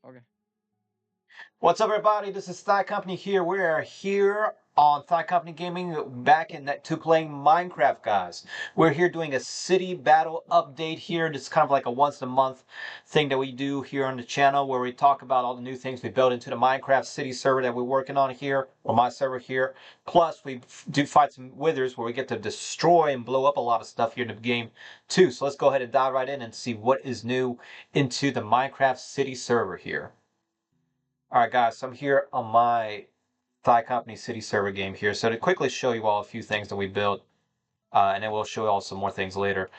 Okay. What's up, everybody? This is Thigh Company here. We are here on Thigh Company Gaming, back in that to playing Minecraft, guys. We're here doing a city battle update here. It's kind of like a once a month thing that we do here on the channel, where we talk about all the new things we built into the Minecraft city server that we're working on here, or my server here. Plus, we do fight some withers where we get to destroy and blow up a lot of stuff here in the game too. So let's go ahead and dive right in and see what is new into the Minecraft city server here. Alright guys, so I'm here on my Thigh Company City server game here. So to quickly show you all a few things that we built, and then we'll show you all some more things later.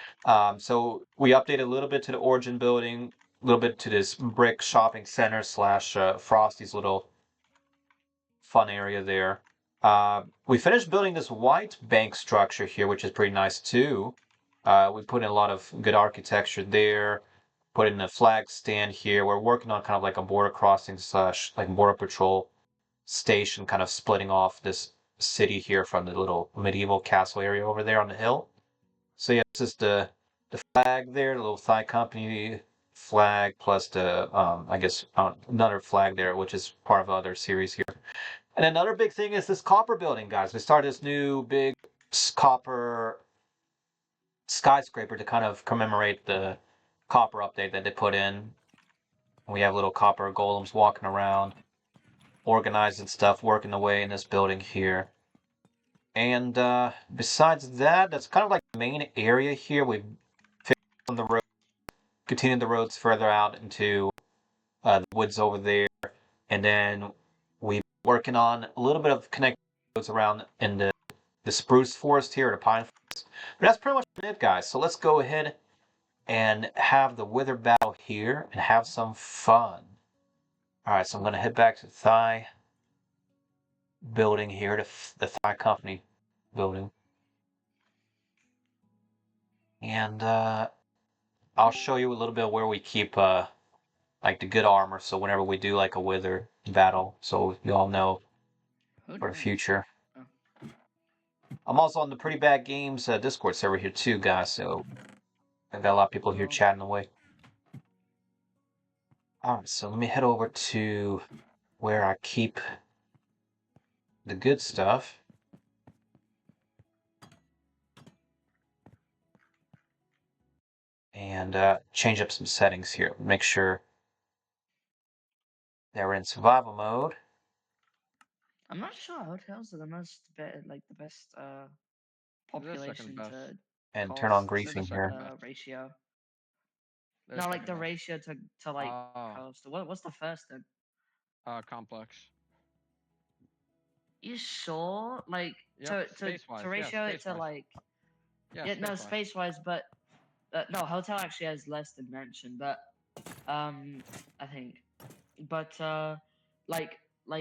So we updated a little bit to the Origin building, a little bit to this brick shopping center slash Frosty's little fun area there. We finished building this white bank structure here, which is pretty nice too. We put in a lot of good architecture there. Put in a flag stand here. We're working on kind of like a border crossing slash like border patrol station, kind of splitting off this city here from the little medieval castle area over there on the hill. So yeah, this is the flag there, the little Thigh Company flag, plus the I guess another flag there, which is part of other series here. And another big thing is this copper building, guys. We started this new big copper skyscraper to kind of commemorate the copper update that they put in. We have little copper golems walking around, organizing stuff, working away in this building here. And besides that, that's kind of like the main area here. We've finished on the road, continued the roads further out into the woods over there. And then we've been working on a little bit of connecting roads around in the spruce forest here, the pine forest. But that's pretty much it, guys. So let's go ahead and have the wither battle here and have some fun. All right, so I'm going to head back to the Thigh building here, the Thigh Company building. And I'll show you a little bit where we keep like the good armor, so whenever we do like a wither battle, so you all know for the future. I'm also on the Pretty Bad Games Discord server here too, guys, so I've got a lot of people here chatting away. Alright, so let me head over to where I keep the good stuff. And change up some settings here. Make sure that we're in survival mode. I'm not sure hotels are the most like the best population best. to And turn on cost griefing here. ratio. They're No, like the second best. ratio to like cost. What's the first then? Complex. You sure? Like Yep, to space-wise, ratio yeah, it to like space-wise. space wise, but no, hotel actually has less than mentioned, but I think, but like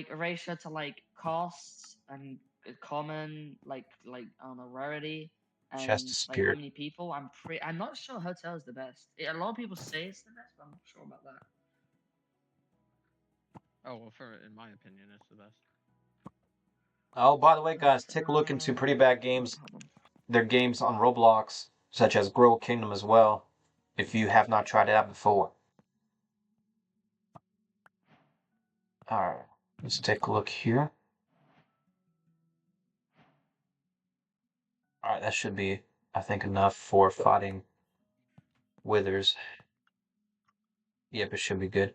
a ratio to like costs and common like I don't know, rarity Chest and of like how Spirit. many people. I'm not sure hotel is the best. A lot of people say it's the best, but I'm not sure about that. Oh well, in my opinion, it's the best. Oh, by the way, guys, take a look into Pretty Bad Games. Their games on Roblox, such as Grow Kingdom as well, if you have not tried it out before. Alright, let's take a look here. Alright, that should be, I think, enough for fighting withers. Yep, it should be good.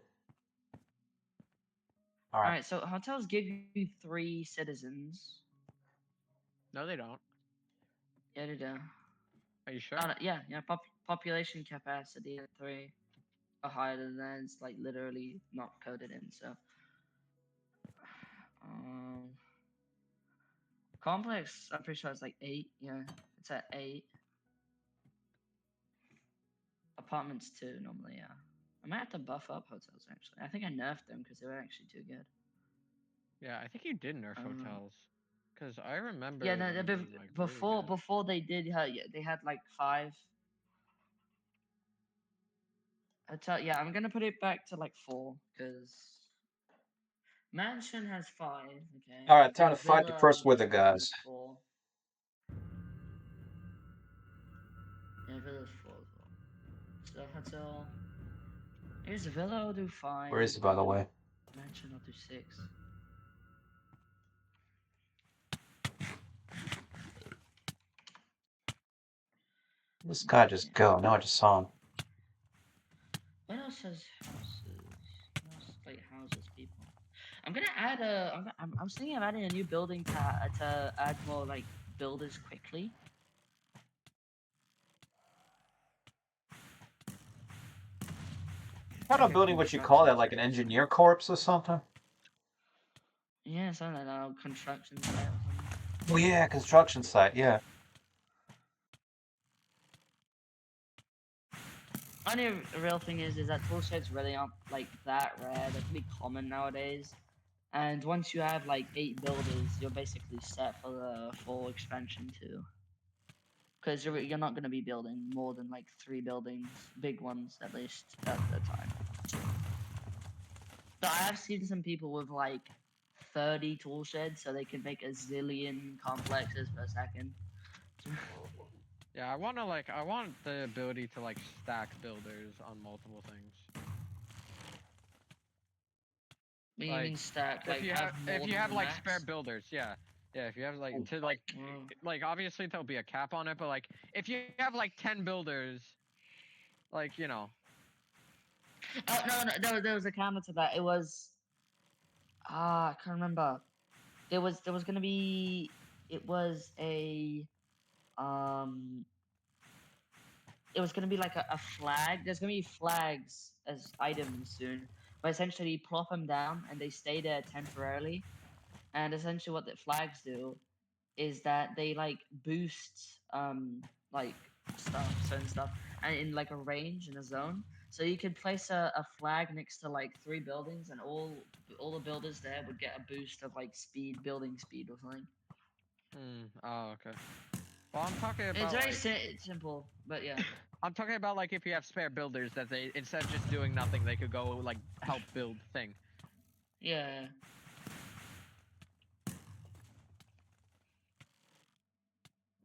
Alright, so hotels give you 3 citizens. No, they don't. Yeah, they do. Are you sure? Yeah. Population capacity at 3 are higher than that. It's like literally not coded in. So, um, complex. I'm pretty sure it's like 8. Yeah, it's at 8. Apartments 2 normally. Yeah, I might have to buff up hotels actually. I think I nerfed them because they were actually too good. Yeah, I think you did nerf hotels. Because I remember. Yeah, no, before really before they did. Yeah, they had like 5. Yeah, I'm gonna put it back to like 4 because mansion has 5. Okay. Alright, time to fight the first wither, guys. 4. Yeah, villa's 4 as well. So hotel. Here's a villa, I'll do 5. Where is it, by the way? Mansion, I'll do 6. This guy just go. Now I just saw him. What else has houses? What else, like houses, people? I'm gonna add a. I was thinking of adding a new building to add more like builders quickly. Kind of building what you call that, like an engineer corps or something? Yeah, something like that. Construction site or something. Oh yeah, construction site, yeah. Only real thing is that tool sheds really aren't like that rare. They're pretty common nowadays. And once you have like 8 builders, you're basically set for the full expansion too. Because you're not going to be building more than like 3 buildings, big ones at least at a time. So I have seen some people with like 30 tool sheds, so they can make a zillion complexes per second. Yeah, I want the ability to like stack builders on multiple things. What do you Like, mean stack? Like if you more have than like max? spare builders, yeah. Yeah, if you have like Oh. like obviously there'll be a cap on it, but like if you have like 10 builders, like, you know. No, there was a counter to that. It was I can't remember. There was gonna be it was a um it was gonna be like a flag. There's gonna be flags as items soon, but essentially you plop them down and they stay there temporarily. And essentially what the flags do is that they like boost like certain stuff, and in like a range in a zone. So you could place a flag next to like 3 buildings, and all the builders there would get a boost of like building speed or something. Oh, okay. Well, I'm talking It's about very like simple, but yeah. I'm talking about like if you have spare builders that they instead of just doing nothing, they could go like help build thing. Yeah.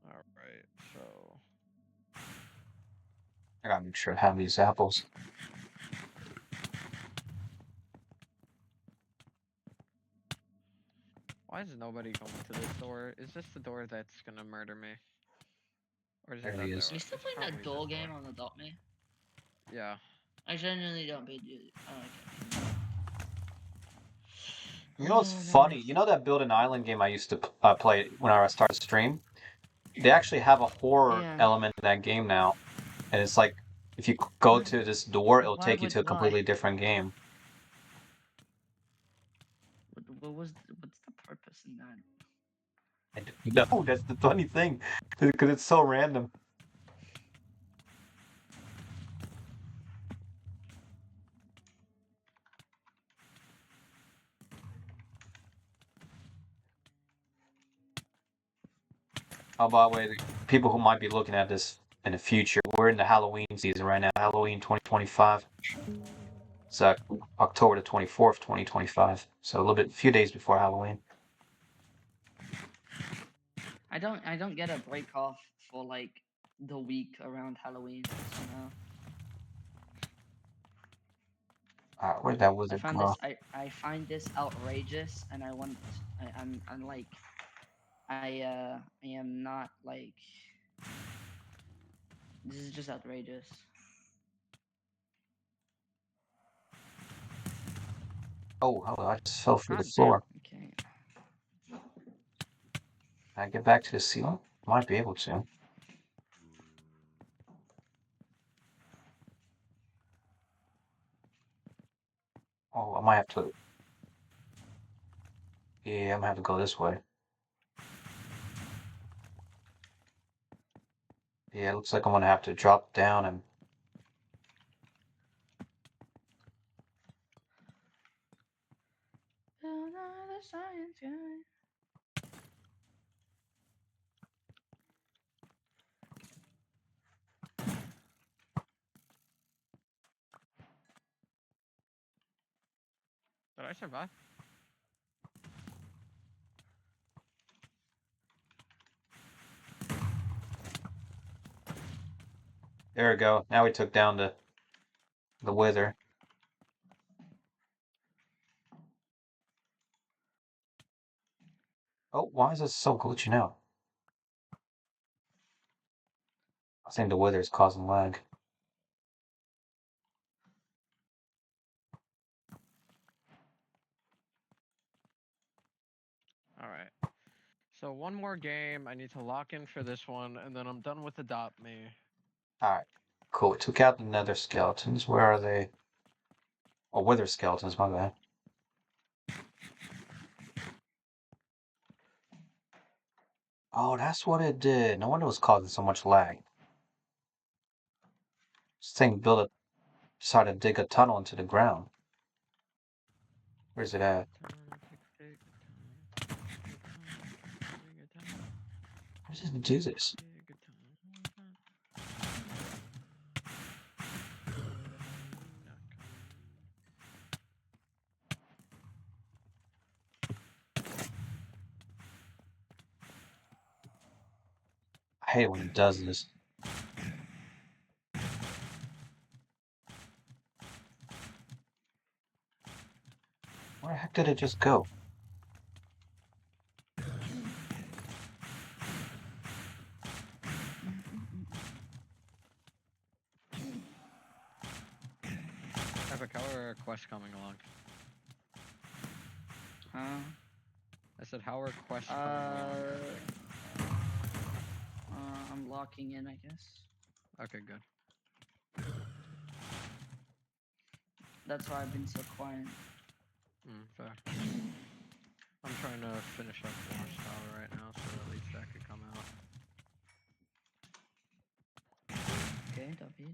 All right. So I gotta make sure I have these apples. why is nobody going to this door? Is this the door that's gonna murder me? Or is There it he that is. door? You still It's playing probably that door this game door. on Adopt Me? Yeah. I genuinely don't be. Oh, okay. You know what's Oh, funny? no. You know that Build an Island game I used to play when I started to stream? They actually have a horror Yeah. element in that game now. And it's like, if you go What? to this door, it'll take you to a Why? completely different game. What's the purpose in that? I don't know, that's the funny thing. Because it's so random. Oh, by the way, the people who might be looking at this in the future, we're in the Halloween season right now. Halloween 2025. It's October the 24th, 2025. So a a few days before Halloween. I don't get a break off for like the week around Halloween somehow. Where'd that wizard go? I find this outrageous, and I'm like I am not like this is just outrageous. Oh, I just fell through the God damn. floor. Okay. Can I get back to the ceiling? Might be able to. Oh, I might have to. Yeah, I'm gonna have to go this way. Yeah, it looks like I'm gonna have to drop down and. Another science guy. Did I survive? There we go. Now we took down the wither. Oh, why is this so glitching out? I think the weather is causing lag. All right. So one more game. I need to lock in for this one, and then I'm done with Adopt Me. Alright, cool. We took out the nether skeletons. Where are they? Oh, wither skeletons, my bad. Oh, that's what it did. No wonder it was causing so much lag. This thing decided to dig a tunnel into the ground. Where's it at? How does it do this? I hate when it does this. Where the heck did it just go? I have a color quest coming along. Huh? I said, how are quests coming along? I'm locking in, I guess. Okay, good. That's why I've been so quiet. Fair. I'm trying to finish up Watchtower right now, so at least that could come out. Okay, W.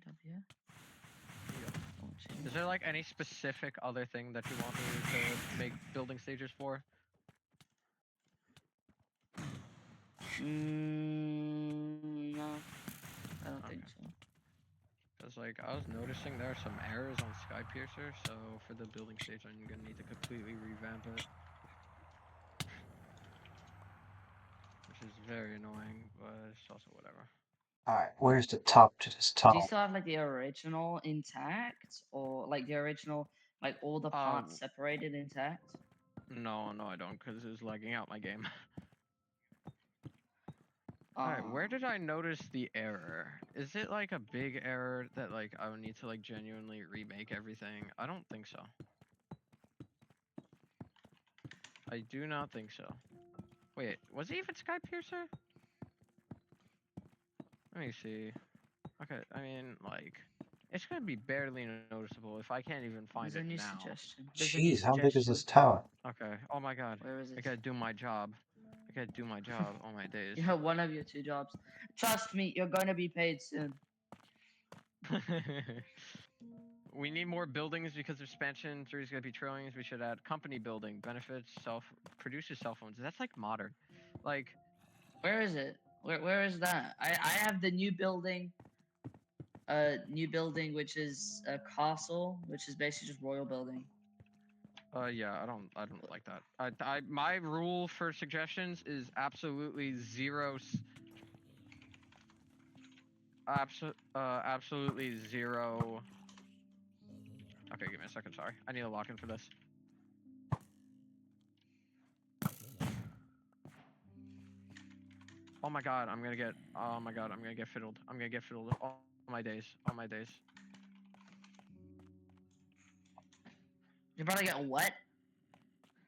Is there like any specific other thing that you want me to make building stages for? No, I don't think so. Because like I was noticing there are some errors on Skypiercer, so for the building stage I'm gonna need to completely revamp it. Which is very annoying, but it's also whatever. Alright, where's the top to this Do you tunnel? still have like the original intact, or like the original, like all the parts separated intact? No, I don't, because it's lagging out my game. Alright, where did I notice the error? Is it like a big error that like I would need to like genuinely remake everything? I don't think so. I do not think so. Wait, was it even Skypiercer? Let me see. Okay, I mean, like, it's gonna be barely noticeable if I can't even find There's it a new now. suggestion. Jeez, how big is this tower? Okay, oh my god. Where is I it? gotta do my job. I gotta do my job. Oh my days. You have one of your two jobs. Trust me, you're gonna be paid soon. We need more buildings because expansion 3 is gonna be trillions. We should add company building, benefits, produces cell phones. That's like modern. Like, where is it? Where is that? I have the new building which is a castle, which is basically just royal building. yeah, I don't like that. My rule for suggestions is absolutely zero. Absolutely zero. Okay, give me a second. Sorry, I need to lock in for this. Oh my god, I'm gonna get. Oh my god, I'm gonna get fiddled. I'm gonna get fiddled. All my days. All my days. You're probably get what?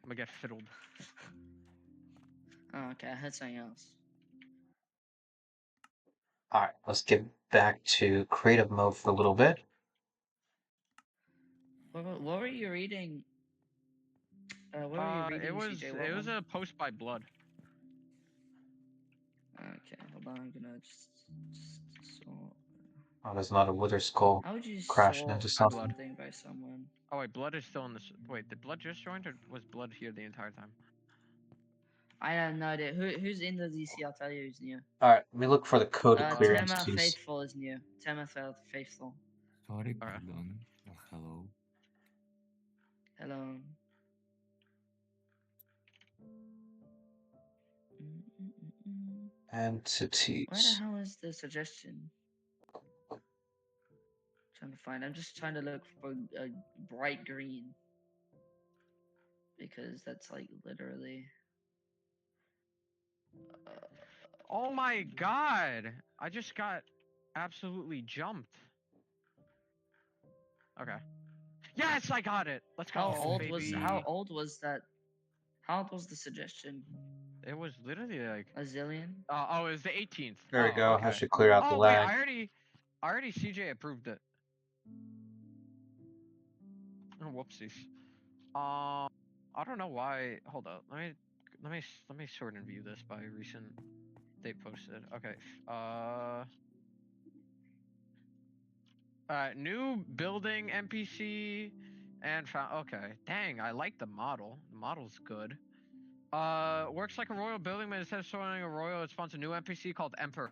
I'm gonna get fiddled. Oh, okay, I heard something else. Alright, let's get back to creative mode for a little bit. What were you reading? What were you reading, CJ? It was a post by Blood. Okay, hold on. I'm gonna just sort. Oh, there's another wither skull How would you crashing sort into something. something by someone? Oh wait, Blood is still in this. Wait, did Blood just join or was Blood here the entire time? I have no idea. Who's in the DC? I'll tell you who's new. Alright, let me look for the code to clear Tema entities. Faithful is new. Tema Faithful. Sorry, pardon. Hello. Hello. Entities. Where the hell is the suggestion? Trying to find. I'm just trying to look for a bright green. Because that's like literally. Oh my god! I just got absolutely jumped. Okay. Yes, I got it. Let's How go, old baby. was how old was that? How old was the suggestion? It was literally like. A zillion? Oh, it was the 18th. There we Oh, go. okay. I should clear out the Oh wait, lag. I already CJ approved it. Oh, whoopsies. I don't know why. Hold up. Let me sort and view this by recent date posted. Okay. New building NPC and found. Okay. Dang, I like the model. The model's good. Works like a royal building, but instead of spawning a royal, it spawns a new NPC called Emperor.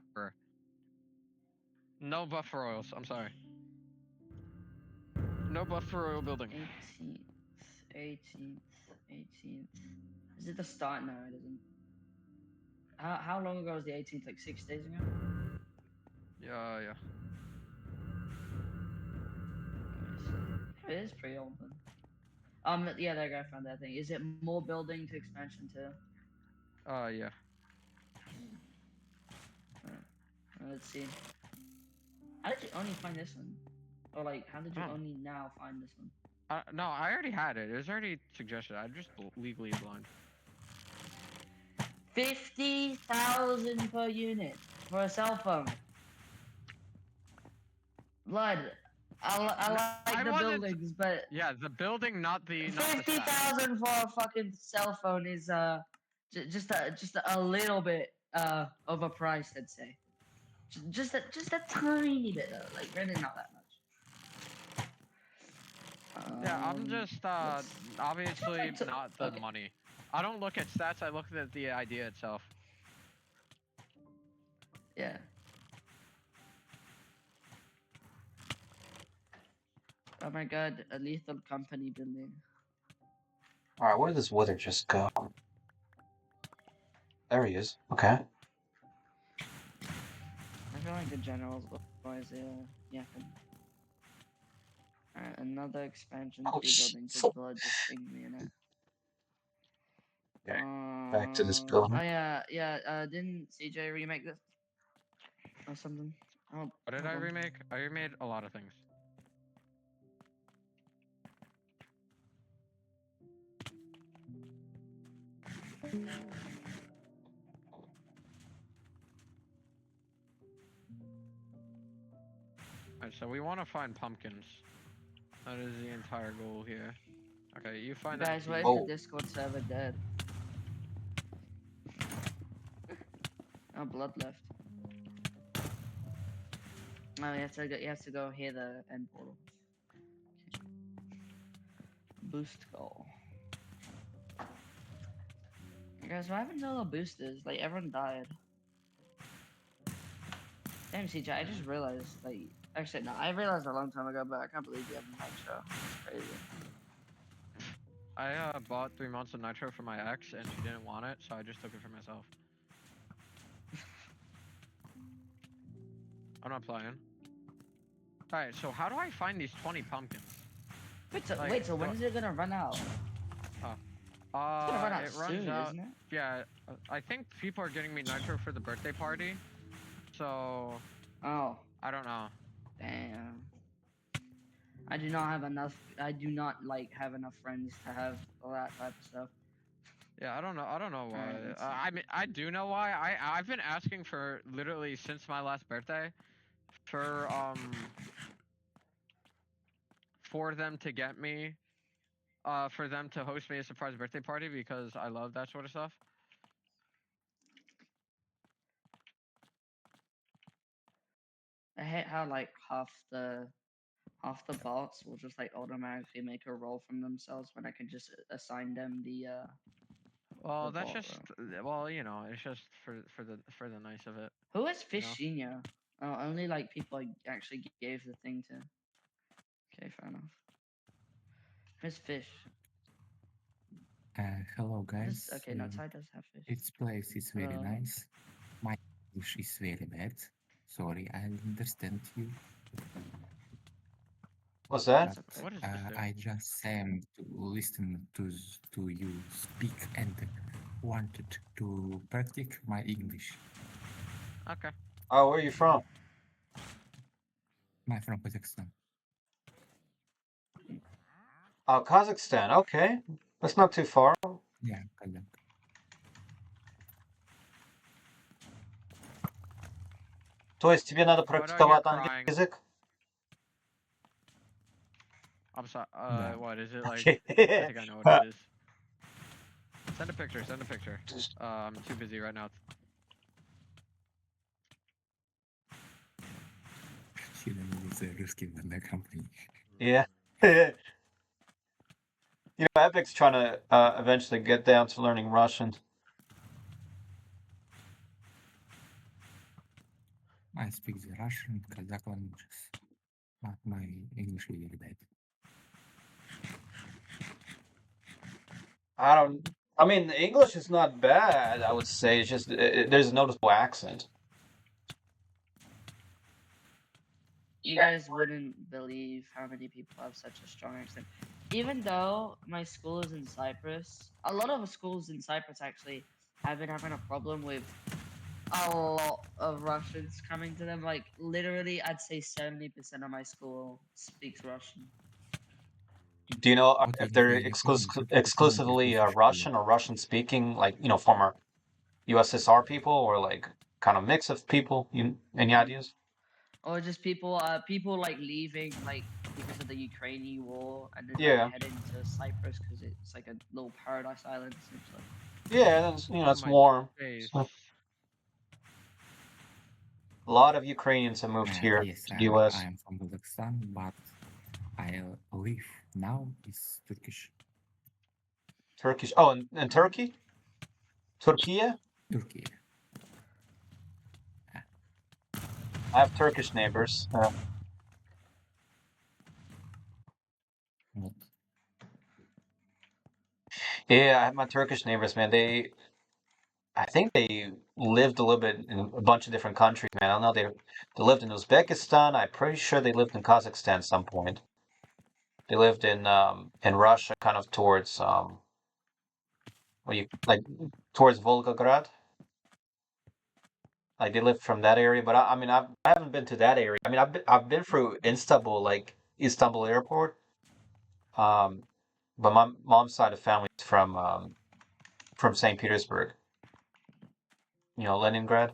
No buff for royals. I'm sorry. No buff for royal building. 18th. Is it the start? No, it isn't. How long ago was the 18th? Like 6 days ago? Yeah. It is pretty old then. Yeah, that guy found that thing. Is it more building to expansion too? Yeah. Let's see. How did you only find this one? Or like, how did you Oh. only now find this one? No, I already had it. It was already suggested. I'm just legally blind. 50,000 per unit for a cell phone. Blood. I like the wasn't- buildings, but Yeah, the building, not the. 50,000 for a fucking cell phone is just a little bit overpriced, I'd say. Just a tiny bit though, like really not that much. Yeah, I'm just obviously to- not the okay. money. I don't look at stats. I look at the idea itself. Yeah. Oh my god, a lethal company building. Alright, where did this wither just go? There he is. Okay. I feel like the generals always yapping. Alright, another expansion Oh, to building shit. to blood just pinged me in it. Okay, back to this building. Oh yeah, didn't CJ remake this? Or something? Oh, What did I remake? I remade a lot of things. Alright, so we want to find pumpkins. That is the entire goal here. Okay, you find Guys, that. what Oh. if the Discord server dead? Oh, blood left. Oh, you have to go hear the end portal. Boost goal. Guys, what happened to all the boosters? Like, everyone died. Damn, CJ, I just realized, like, actually, no, I realized a long time ago, but I can't believe you have a nitro. It's crazy. I bought 3 months of nitro for my ex, and she didn't want it, so I just took it for myself. I'm not playing. Alright, so how do I find these 20 pumpkins? Wait, so when is it gonna run out? It's gonna run out It runs soon, out. isn't it? Yeah, I think people are getting me nitro for the birthday party, so Oh, I don't know. damn. I do not have enough. I do not have enough friends to have all that type of stuff. Yeah, I don't know. I don't know why. Alright, let's see. I mean, I do know why. I've been asking for literally since my last birthday, for them to get me, for them to host me a surprise birthday party because I love that sort of stuff. I hate how like half the bots will just like automatically make a role from themselves when I can just assign them the Well, The that's ball, just well, you know, it's just for the nice of it. Who is You know? Fishinho? Oh, only like people I actually gave the thing to. Okay, fair enough. Who's Fish? Hello guys. Okay, no, Ty does have Fish. Its place is very Hello. nice. My English is very bad. Sorry, I understand you. What's that? What is this? I just am to listen to you speak and wanted to practice my English. Okay. Oh, where are you from? I'm from Kazakhstan. Oh, Kazakhstan. Okay, that's not too far. Yeah, Kazakh. То есть тебе надо What are you практиковать английский crying? язык? I'm sorry. Да. What is it like? Okay. I think I know what it is. Send a picture. Send a picture. I'm too busy right now. She is a risky in the company. Yeah. You know, Epic's trying to eventually get down to learning Russian. I speak the Russian, Kazakh languages, but my English is very bad. I mean, English is not bad, I would say. It's just there's a noticeable accent. You guys wouldn't believe how many people have such a strong accent. Even though my school is in Cyprus, a lot of schools in Cyprus actually have been having a problem with a lot of Russians coming to them. Like literally, I'd say 70% of my school speaks Russian. Do you know What if is they're the community exclusively of Russian or Russian speaking, like, you know, former USSR people, or like kind of mix of people? Any ideas? Or just people like leaving like because of the Ukrainian war and then like Yeah, heading to Cyprus because it's like a little paradise island essentially. yeah, that's, you know, Oh it's my warm. face. So, a lot of Ukrainians have moved here Yes, to the I US. am from Kazakhstan, but I live now is Turkish. Turkish. Oh, and Turkey? Turkey? Turkey. I have Turkish neighbors. What? Yeah, I have my Turkish neighbors, man. I think they lived a little bit in a bunch of different countries, man. I don't know. They lived in Uzbekistan. I'm pretty sure they lived in Kazakhstan at some point. They lived in Russia, kind of towards what you like towards Volgograd. Like they lived from that area, but I mean I haven't been to that area. I mean I've been through Istanbul, like Istanbul airport. Um, but my mom's side of family is from St. Petersburg. You know, Leningrad.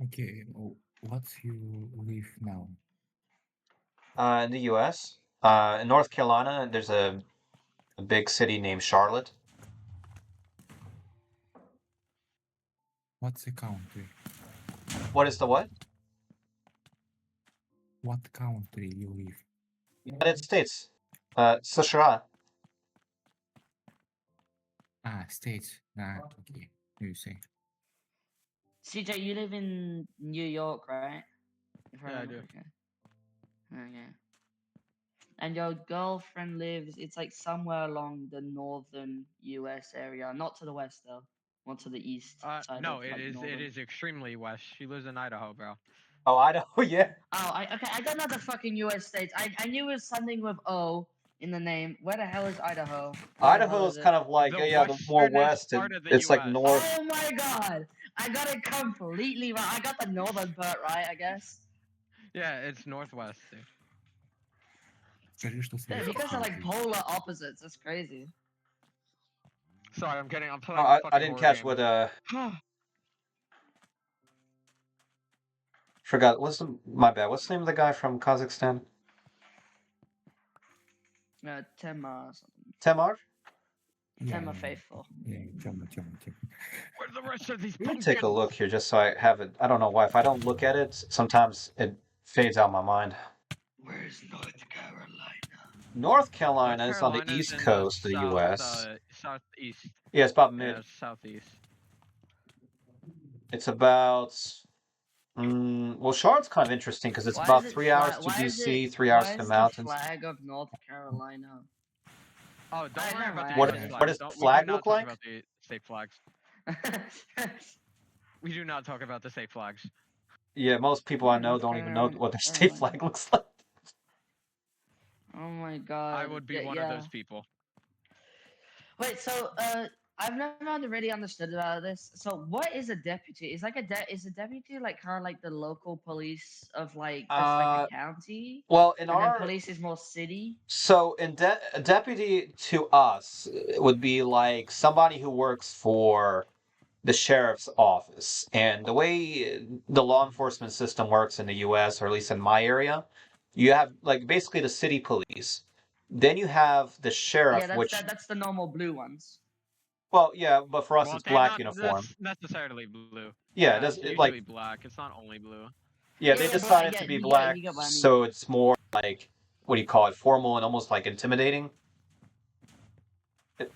Okay, what's you live now? In the U.S. In North Carolina, there's a big city named Charlotte. What's the country? What is the what? What country you live? United States. США. States. Okay. You say. CJ, you live in New York, right? If I Yeah, I remember do. correctly. Okay. And your girlfriend lives, it's like somewhere along the northern US area, not to the west though, more to the east side No, of like it northern. is extremely west. She lives in Idaho, bro. Oh, Idaho. Yeah. Oh, okay, I don't know the fucking US states. I knew it was something with O in the name. Where the hell is Idaho? Where the hell Idaho is is it? kind of like The yeah, the more westernest west. part of the It's like U.S. north. Oh my god! I got it completely right. I got the northern part right, I guess. Yeah, it's northwest, dude. Скажи, что Damn, you guys are like советский. polar opposites. That's crazy. Sorry, I'm No, playing a I fucking didn't horror catch game. what forgot. My bad. What's the name of the guy from Kazakhstan? Tema or something. Temar? Tema Faithful. Yeah, Tема. Where's the rest of these Let me pumpkins? take a look here just so I have it. I don't know why. If I don't look at it, sometimes it fades out of my mind. Where's North Carolina? North Carolina North is on the Carolina's east in coast of the south, U.S. southeast. Yeah, it's about Yeah, mid. southeast. It's about. Well, Charlotte's kind of interesting because it's Why is about it 3 hours flat? to DC, 3 hours Why to the is the mountains. flag of North Carolina? Oh, don't worry Never about mind, the I What get U.S. it. what flags. does the We do flag not look talk like? about the state flags. We do not talk about the state flags. Yeah, most people I know North don't even know what their state Carolina. flag looks like. Oh my god. I would be one of yeah. those people. Wait, so I've never really understood about this. So, what is a deputy? Is like is a deputy like kind of like the local police of like that's like a Uh, county, well, in and then our police is more city. so in a deputy to us would be like somebody who works for the sheriff's office. And the way the law enforcement system works in the US, or at least in my area, you have like basically the city police. Then you have the Yeah, sheriff, that's which, that's the normal blue ones. well, yeah, but for us Well, it's they're black not uniform. necessarily blue. Yeah, it Yeah, does it's like usually black. It's not only blue. yeah, Yeah, they yeah, but decided yeah, to be yeah, black, you get what I mean. so it's more like what do you call it, formal and almost like intimidating.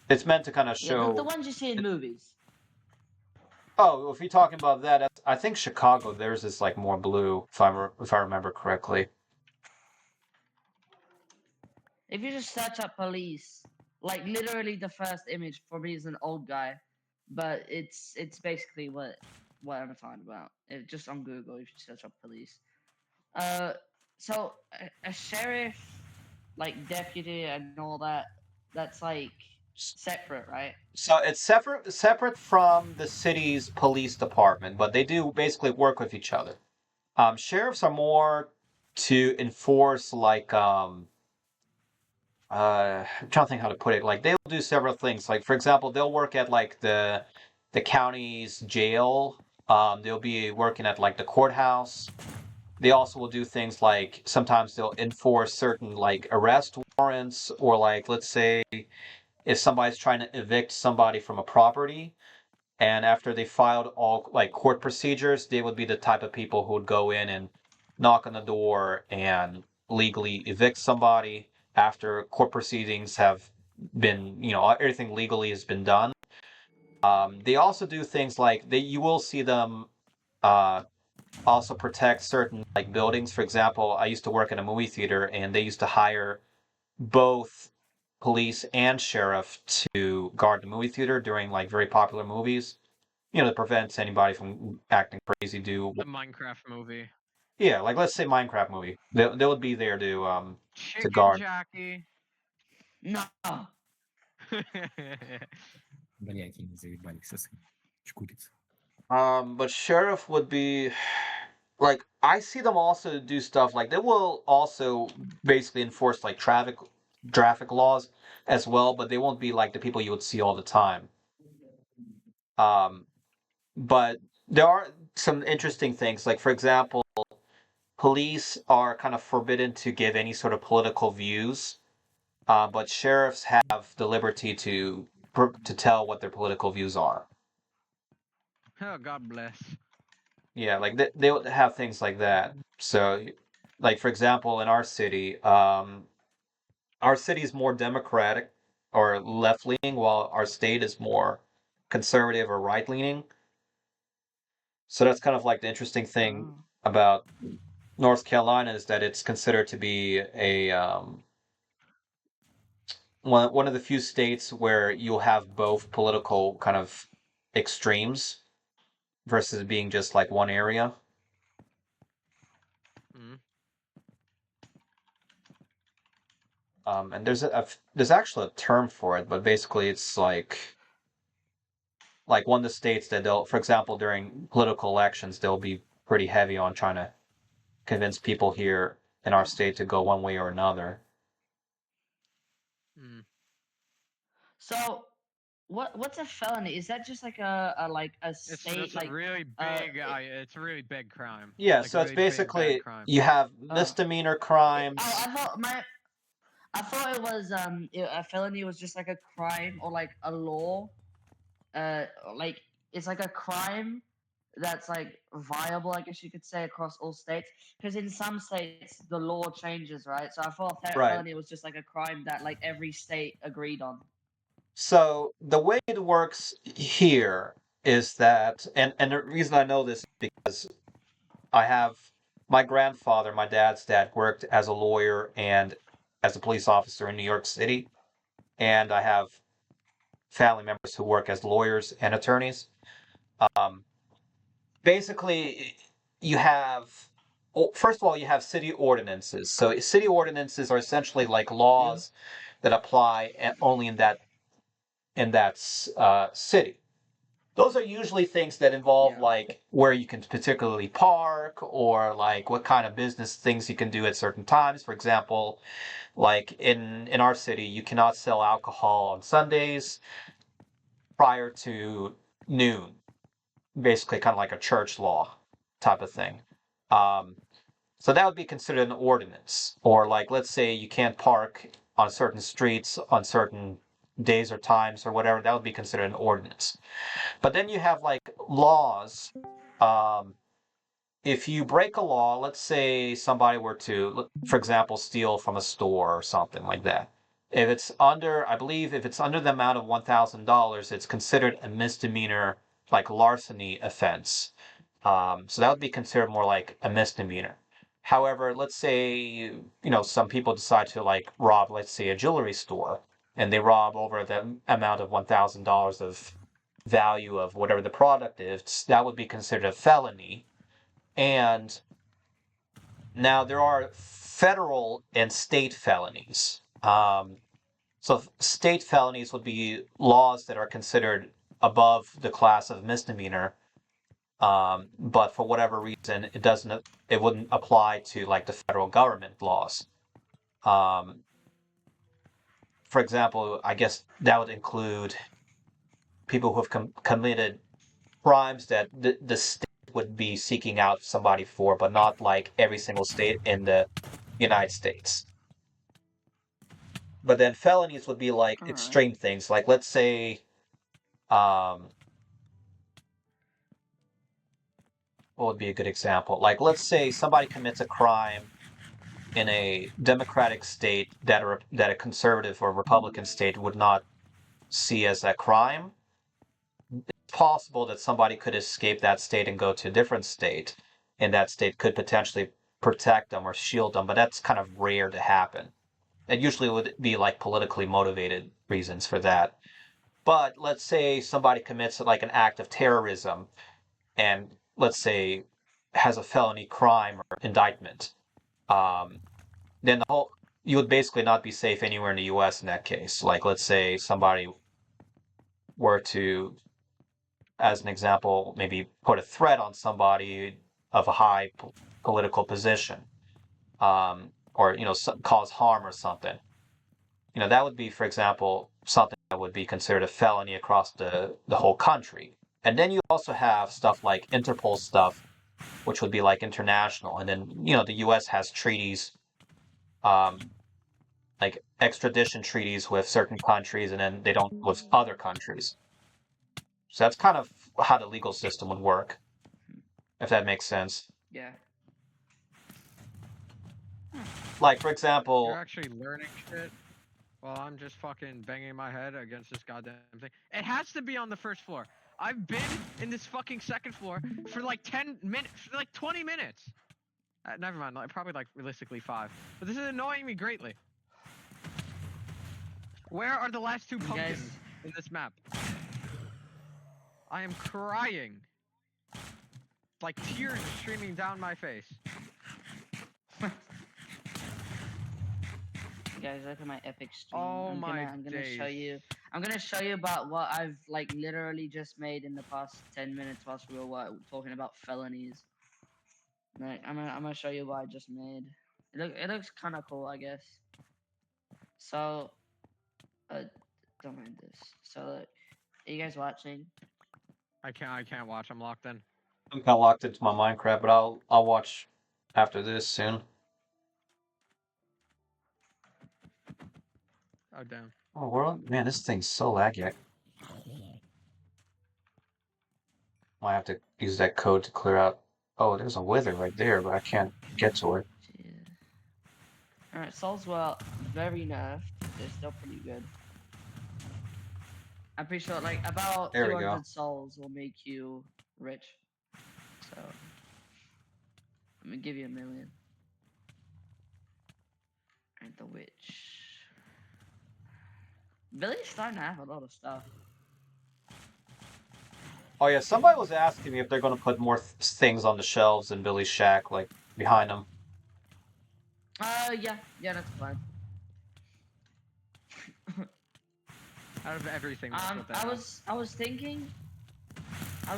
It's meant to kind of Yeah, the show. ones you see in movies. Oh, if you're talking about that, I think Chicago theirs is like more blue, if I remember correctly. If you just search up police, like literally the first image for me is an old guy, but it's basically what I'm talking about. Just on Google, if you search up police. Uh, so a sheriff, like deputy and all that, that's like separate, right? So it's separate from the city's police department, but they do basically work with each other. Sheriffs are more to enforce like I'm trying to think how to put it. Like they'll do several things. Like for example, they'll work at like the county's jail. They'll be working at like the courthouse. They also will do things like sometimes they'll enforce certain like arrest warrants, or like let's say if somebody's trying to evict somebody from a property, and after they filed all like court procedures, they would be the type of people who would go in and knock on the door and legally evict somebody after court proceedings have been, everything legally has been done. They also do things like you will see them uh, also protect certain like buildings. For example, I used to work in a movie theater, and they used to hire both police and sheriff to guard the movie theater during like very popular movies. That prevents anybody from acting crazy. The Minecraft movie. Yeah, like let's say Minecraft movie. They would be there to Chicken guard. Jackie. No. Блять, они заебали со своим чкурицей. But sheriff would be like I see them also do stuff like they will also basically enforce like traffic laws as well, but they won't be like the people you would see all the time. Um, but there are some interesting things. Like for example, police are kind of forbidden to give any sort of political views, but sheriffs have the liberty to tell what their political views are. Oh, God bless. Yeah, like they would have things like that. So, like for example, in our city is more democratic or left leaning, while our state is more conservative or right leaning. So that's kind of like the interesting thing Oh. about North Carolina is that it's considered to be a one of the few states where you'll have both political kind of extremes versus being just like one area. Mm. And there's actually a term for it, but basically it's like one of the states that they'll, for example, during political elections, they'll be pretty heavy on trying to convince people here in our state to go one way or another. Mm. So what's a felony? Is that just like a It's state just a like really uh big. It's a really big crime. Yeah, Like a so it's really big bad basically crime. you have uh misdemeanor oh, crimes. I thought it was a felony was just like a crime or like a law, like it's like a crime that's like viable, I guess you could say, across all states. Because in some states the law changes, right? So I thought Right. felony was just like a crime that like every state agreed on. So the way it works here is that, and the reason I know this is because I have my grandfather, my dad's dad, worked as a lawyer and as a police officer in New York City, and I have family members who work as lawyers and attorneys. Um, Basically, you have first of all you have city ordinances. So city ordinances are essentially like Yeah. laws that apply only in that in that city. Those are usually things that involve Yeah. like where you can particularly park or like what kind of business things you can do at certain times. For example, like in our city, you cannot sell alcohol on Sundays prior to noon. Basically, kind of like a church law type of thing. Um, so that would be considered an ordinance. Or like, let's say you can't park on certain streets on certain days or times or whatever. That would be considered an ordinance. But then you have like laws. Um, if you break a law, let's say somebody were to, for example, steal from a store or something like that. If it's under, I believe, if it's under the amount of $1,000, it's considered a misdemeanor, like larceny offense. So that would be considered more like a misdemeanor. However, let's say, some people decide to like rob, let's say, a jewelry store, and they rob over the amount of $1,000 of value of whatever the product is, that would be considered a felony. And now there are federal and state felonies. So state felonies would be laws that are considered above the class of misdemeanor, but for whatever reason, it wouldn't apply to like the federal government laws. For example, I guess that would include people who have committed crimes that the state would be seeking out somebody for, but not like every single state in the United States. But then felonies would be like Alright. extreme things. Like let's say, what would be a good example? Like let's say somebody commits a crime in a democratic state that a conservative or Republican state would not see as a crime. It's possible that somebody could escape that state and go to a different state, and that state could potentially protect them or shield them, but that's kind of rare to happen. It usually would be like politically motivated reasons for that. But let's say somebody commits like an act of terrorism and let's say has a felony crime or indictment, then you would basically not be safe anywhere in the U.S. in that case. Like let's say somebody were to, as an example, maybe put a threat on somebody of a high political position, or cause harm or something. That would be, for example, something that would be considered a felony across the whole country. And then you also have stuff like Interpol stuff, which would be like international. And then, the US has treaties, like extradition treaties with certain countries, and then they don't with other countries. So that's kind of how the legal system would work, if that makes sense. Yeah. Like, for You're example, actually learning shit while I'm just fucking banging my head against this goddamn thing. It has to be on the first floor. I've been in this fucking second floor for like 10 minutes, for like 20 minutes. Never mind, probably like realistically 5. But this is annoying me greatly. Where are the last 2 pumpkins guys- in this map? I am crying. Like tears streaming down my face. Guys, look at my epic stream. Oh I'm my gonna show days. you. I'm gonna show you about what I've like literally just made in the past 10 minutes whilst we were talking about felonies. Like, I'm gonna show you what I just made. It looks kind of cool, I guess. So, don't mind this. So, are you guys watching? I can't watch. I'm locked in. I'm kind of locked into my Minecraft, but I'll watch after this soon. Oh damn. Oh, world, man, this thing's so laggy. I have to use that code to clear out. Oh, there's a wither right there, but I can't get to it. Alright, souls were very nerfed. They're still pretty good. I'm pretty sure like about There we 200 go. souls will make you rich. So I'm gonna give you 1,000,000. And the witch. Billy's starting to have a lot of stuff. Oh yeah, somebody was asking me if they're going to put more things on the shelves in Billy's shack, like behind him. Yeah, that's fine. Out of everything, that's what they I have.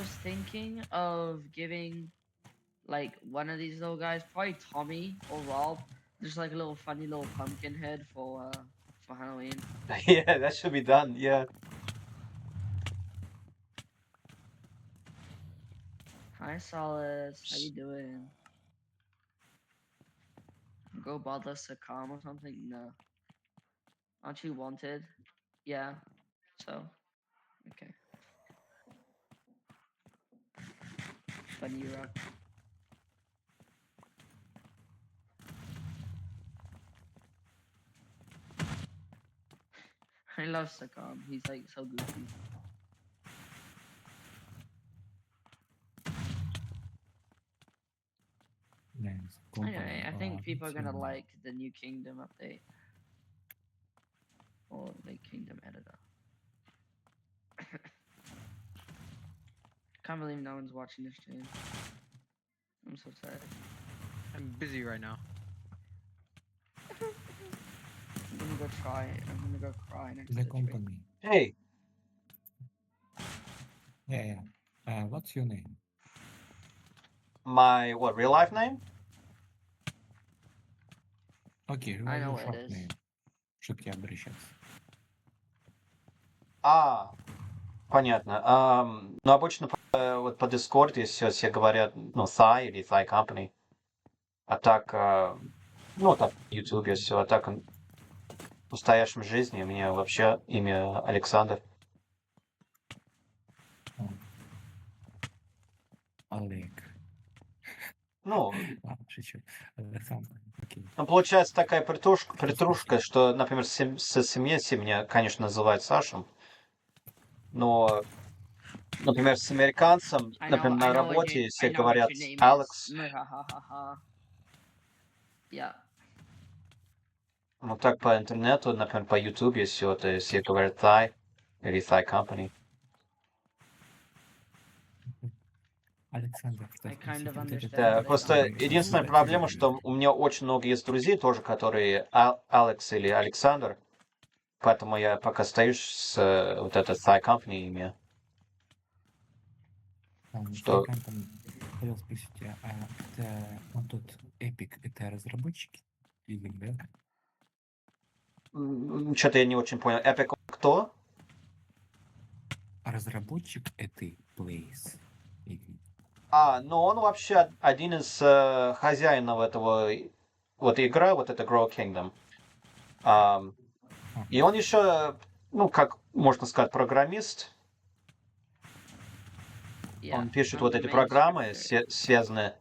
was thinking of giving like one of these little guys, probably Tommy or Rob, just like a little funny little pumpkin head for Halloween. Yeah, that should be done. Yeah. Hi Solace, how you doing? Go bother Sakam or something? No. Aren't you wanted? Yeah. So, okay. Funny rock. I love Sakam. He's like so goofy. Names, Anyway, I think company, people are gonna team. like the new Kingdom update. Or the Kingdom editor. Can't believe no one's watching this stream. I'm so sad. I'm busy right now. I'm gonna go try. I'm gonna go cry next to The the tree. company. Hey, Yeah. What's your name? my what real life name? Окей, I know your what it short is. name. Чтоб тебе обращаться. А, понятно. Ну, обычно вот по Discord все говорят, ну, Thai или Thai Company. А так, ну, так, в YouTube все. А так, в настоящем жизни у меня вообще имя Александр. Олег. Ну, Ладно, шучу. Александр. Окей. ну, получается такая притрушка, что, например, со семьей меня, конечно, называют Сашем. Но, например, с американцем, например, на работе все I know what говорят your name Алекс. is. Yeah. Ну, так по интернету, например, по YouTube все это, все говорят Thai или Thai Company. Александр, I kind of где understand ты Да, what they просто mean. единственная проблема, что у меня очень много есть друзей тоже, которые Алекс или Александр, поэтому я пока остаюсь с вот это Thai Company имя. Что? Хотел спросить, а это он тот Epic, это разработчики или да? Что-то я не очень понял. Epic кто? Разработчик этой Place. Ну он вообще один из хозяинов этого вот игра, вот это Grow Kingdom. И он еще, ну, как можно сказать, программист. Yeah, Он пишет I'm вот the эти main программы, scripter. связанные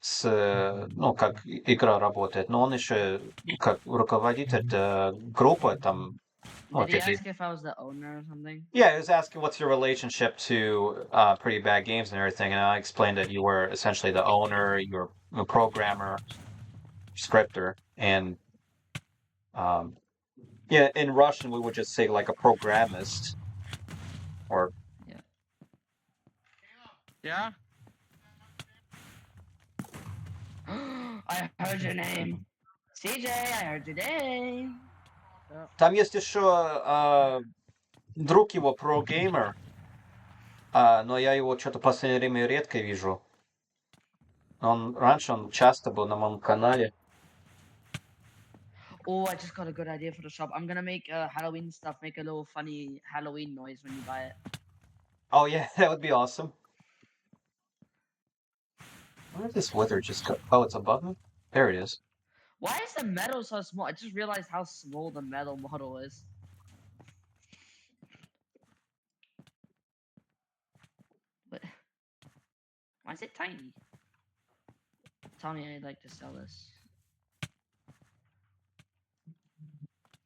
с, ну, как игра работает. Но он еще как руководитель группы там. Did he ask if I was the owner or something? Yeah, he was asking what's your relationship to Pretty Bad Games and everything, and I explained that you were essentially the owner, you were a programmer, scripter, and yeah, in Russian we would just say like a programmist, or Yeah. Yeah? I heard your name. CJ, I heard your name. Там есть еще друг его, про-геймер, но я его что-то в последнее время редко вижу. Раньше он часто был на моем канале. Oh, I just got a good idea for the shop. I'm gonna make Halloween stuff, make a little funny Halloween noise when you buy it. Oh yeah, that would be awesome. Where did this wither just go? Oh, it's above me? There it is. Why is the metal so small? I just realized how small the metal model is. But why is it tiny? Tommy, I'd like to sell this.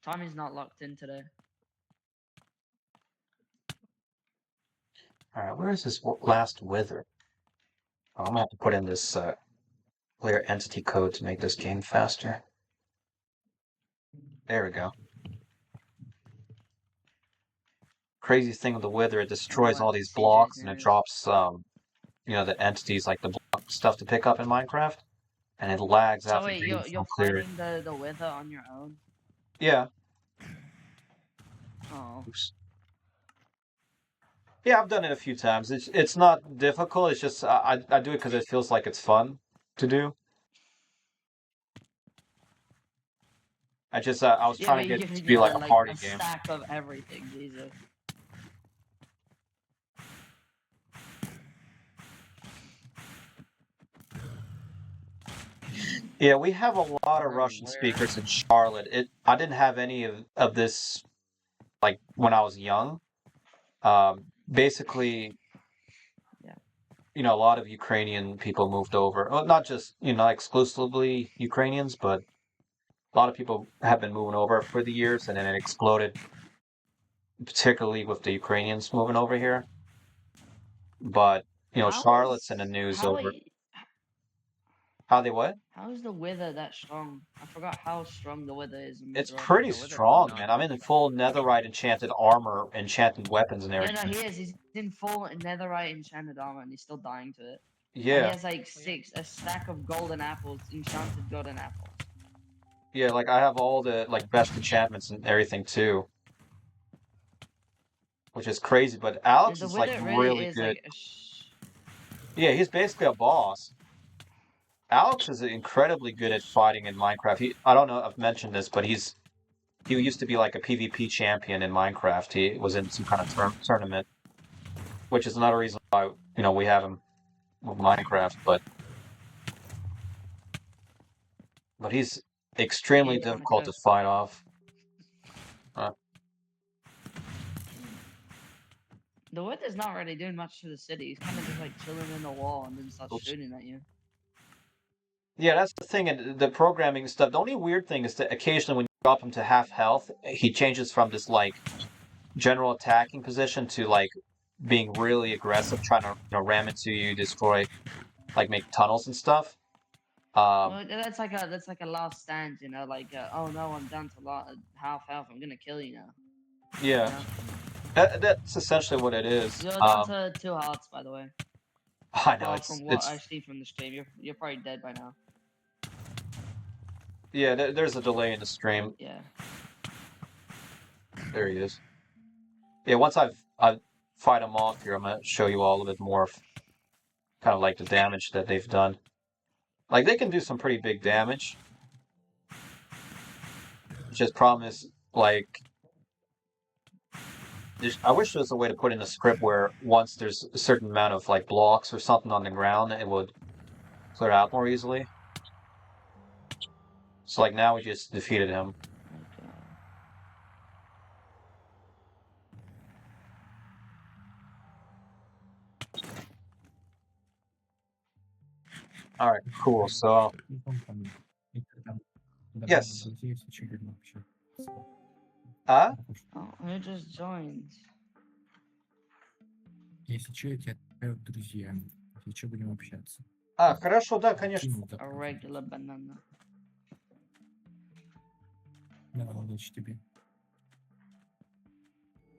Tommy's not locked in today. Alright, where is this last wither? Oh, I'm gonna have to put in this clear entity code to make this game faster. There we go. Crazy thing with the wither, it destroys all these blocks and it drops, you know, the entities like the block stuff to pick up in Minecraft, and it lags So after wait, you you're clear it. fighting the wither on your own? Yeah. Oh. Oops. Yeah, I've done it a few times. It's not difficult. It's just I do it because it feels like it's fun to do. I was Yeah, trying but to you get it can to be like a like party a game. stack of everything, Jesus. Yeah, we have a lot of Bro, Russian where? speakers in Charlotte. I didn't have any of this like when I was young. Basically, Yeah. you know, a lot of Ukrainian people moved over. Well, not just, you know, exclusively Ukrainians, but a lot of people have been moving over for the years, and then it exploded, particularly with the Ukrainians moving over here. But, you know, Charlotte's in the news over how they what? How is the weather that strong? I forgot how strong the weather is in It's Red Rock. pretty The weather's strong, nuts. man. I'm in full netherite enchanted armor, enchanted weapons and Yeah, no, everything. he is. He's in full netherite enchanted armor, and he's still dying to it. And he Yeah, has like a stack of golden apples, enchanted golden apples. yeah, like I have all the like best enchantments and everything too, which is crazy. But Yeah, Alex the is like weather really really is good. like Yeah, he's basically a boss. Alex is incredibly good at fighting in Minecraft. I don't know if I've mentioned this, but he used to be like a PvP champion in Minecraft. He was in some kind of tournament, which is another reason why, you know, we have him with Minecraft. But he's extremely yeah, on a difficult to curse. fight off. The weather's not really doing much to the city. He's kind of just like chilling in the wall and then starts Oops. shooting at you. Yeah, that's the thing. And the programming stuff. The only weird thing is that occasionally when you drop him to half health, he changes from this like general attacking position to like being really aggressive, trying to, you know, ram into you, destroy, like make tunnels and stuff. Well, that's like a last stand, you know, like oh no, I'm down to half health. I'm gonna kill you now. Yeah, You know? that's essentially what it is. You're down to 2 hearts, by the way. I know Well, from what I it's see from the stream, you're probably dead by now. yeah. There's a delay in the stream. Yeah. There he is. Yeah, once I fight him off here, I'm gonna show you all a bit more of kind of like the damage that they've done. Like they can do some pretty big damage. Just problem is like I wish there was a way to put in a script where once there's a certain amount of like blocks or something on the ground, it would clear out more easily. So like now we just defeated him. Okay. All right, cool. So yes. А? Oh, who just joined? Если что, я тебя отправил в друзья. Если что, будем общаться. А, хорошо, да, конечно. Кинул A так. regular banana. Да, удачи тебе.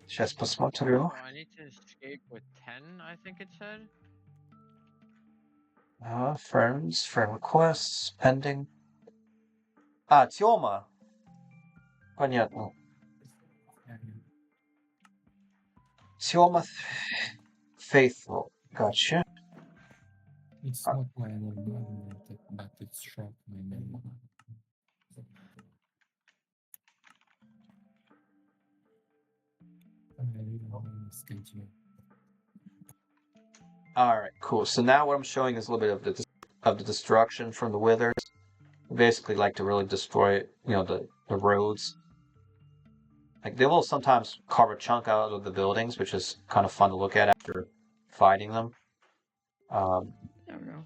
Сейчас посмотрю. So I need to escape with 10, I think it said. Friends, friend requests, pending. А, Тёма. Понятно. Тёма Faithful. Gotcha. It's not my name, but it's short my name. All right, cool. So now what I'm showing is a little bit of the destruction from the withers. Basically, like to really destroy, you know, the roads. Like they will sometimes carve a chunk out of the buildings, which is kind of fun to look at after fighting them. There we go.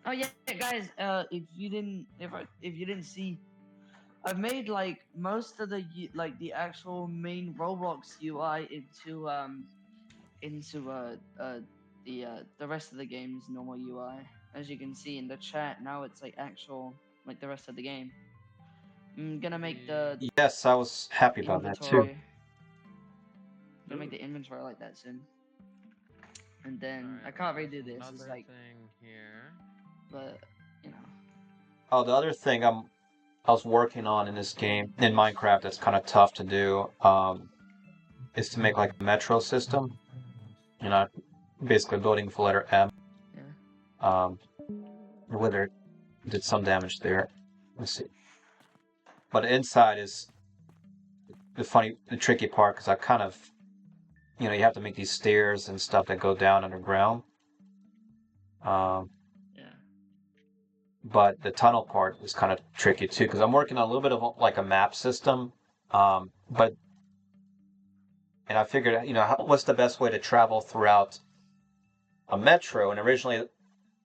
Oh yeah, guys. If you didn't see, I've made like most of the actual main Roblox UI into the rest of the game's normal UI. As you can see in the chat, now it's like actual like the rest of the game. I'm gonna make the Yes, I was happy about that too. inventory. Gonna make the inventory like that soon. And then I can't redo this. It's like thing here. but you know. Oh, the other thing I was working on in this game, in Minecraft, that's kind of tough to do, is to make like a metro system. You know, basically building with the letter M. Yeah. The wither did some damage there. Let's see. But inside is the tricky part, because I kind of, you know, you have to make these stairs and stuff that go down underground. Yeah. But the tunnel part is kind of tricky too, because I'm working on a little bit of like a map system. And I figured, you know, what's the best way to travel throughout a metro? And originally,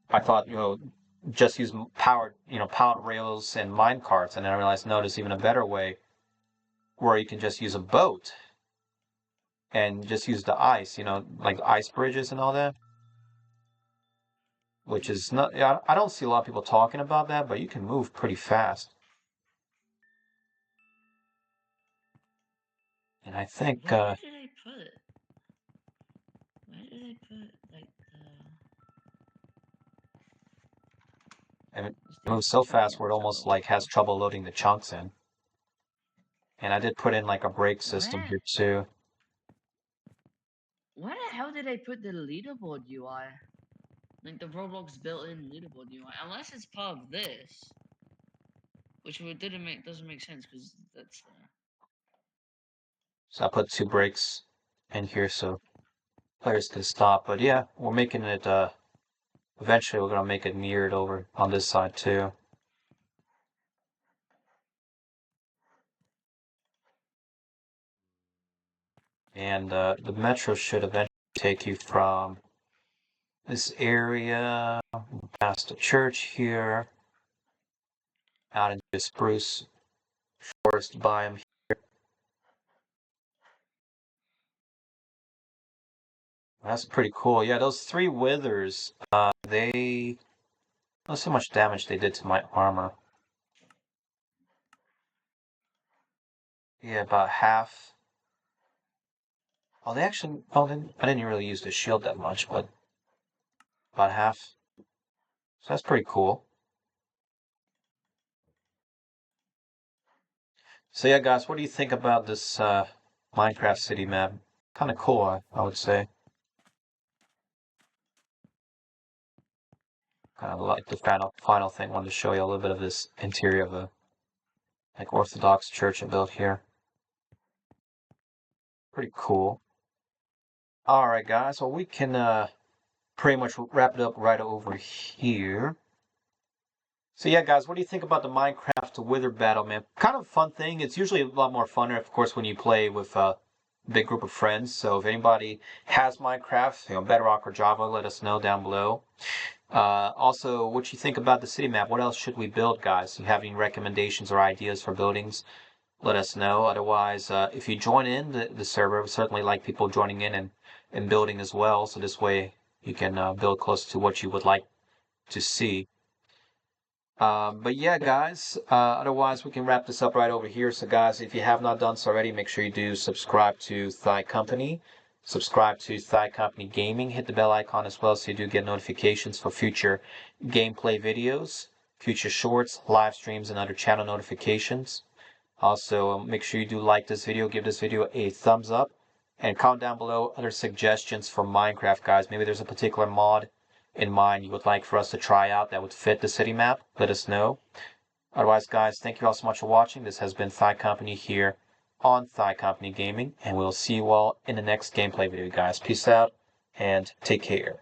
I thought, you know, just use powered rails and mine carts. And then I realized, no, there's even a better way, where you can just use a boat and just use the ice, you know, like ice bridges and all that. Which is not, I don't see a lot of people talking about that, but you can move pretty fast. And I think, Where did I put it? Where did I put like and it Let's moves do so travel, fast where it almost travel. like has trouble loading the chunks in. And I did put in like a brake system Where? here too. Where the hell did I put the leaderboard UI? Like the Roblox built-in leaderboard UI, unless it's part of this, which doesn't make sense because that's. So I put 2 brakes in here so players can stop. But yeah, we're making it, eventually we're going to make it mirrored over on this side too. And the metro should eventually take you from this area, past the church here, out into the spruce forest biome here. That's pretty cool. Yeah, those 3 withers, they... Let's see how much damage they did to my armor. Yeah, about half. Oh, they actually... Oh, I didn't really use the shield that much, but about half. So that's pretty cool. So yeah, guys, what do you think about this Minecraft city map? Kind of cool, I would say. Kind of like the final thing. Wanted to show you a little bit of this interior of a like Orthodox church I built here. Pretty cool. All right, guys. Well, we can pretty much wrap it up right over here. So yeah, guys, what do you think about the Minecraft Wither battle, man? Kind of a fun thing. It's usually a lot more funner, of course, when you play with a big group of friends. So if anybody has Minecraft, you know, Bedrock or Java, let us know down below. Also, what you think about the city map? What else should we build, guys? If you have any recommendations or ideas for buildings, let us know. Otherwise, if you join in the server, we certainly like people joining in and building as well. So this way you can build close to what you would like to see. But yeah, guys, otherwise we can wrap this up right over here. So guys, if you have not done so already, make sure you do subscribe to Thigh Company. Subscribe to Thigh Company Gaming. Hit the bell icon as well so you do get notifications for future gameplay videos, future shorts, live streams, and other channel notifications. Also, make sure you do like this video, give this video a thumbs up, and comment down below other suggestions for Minecraft, guys. Maybe there's a particular mod in mind you would like for us to try out that would fit the city map. Let us know. Otherwise, guys, thank you all so much for watching. This has been Thigh Company here on Thigh Company Gaming, and we'll see you all in the next gameplay video, guys. Peace out, and take care.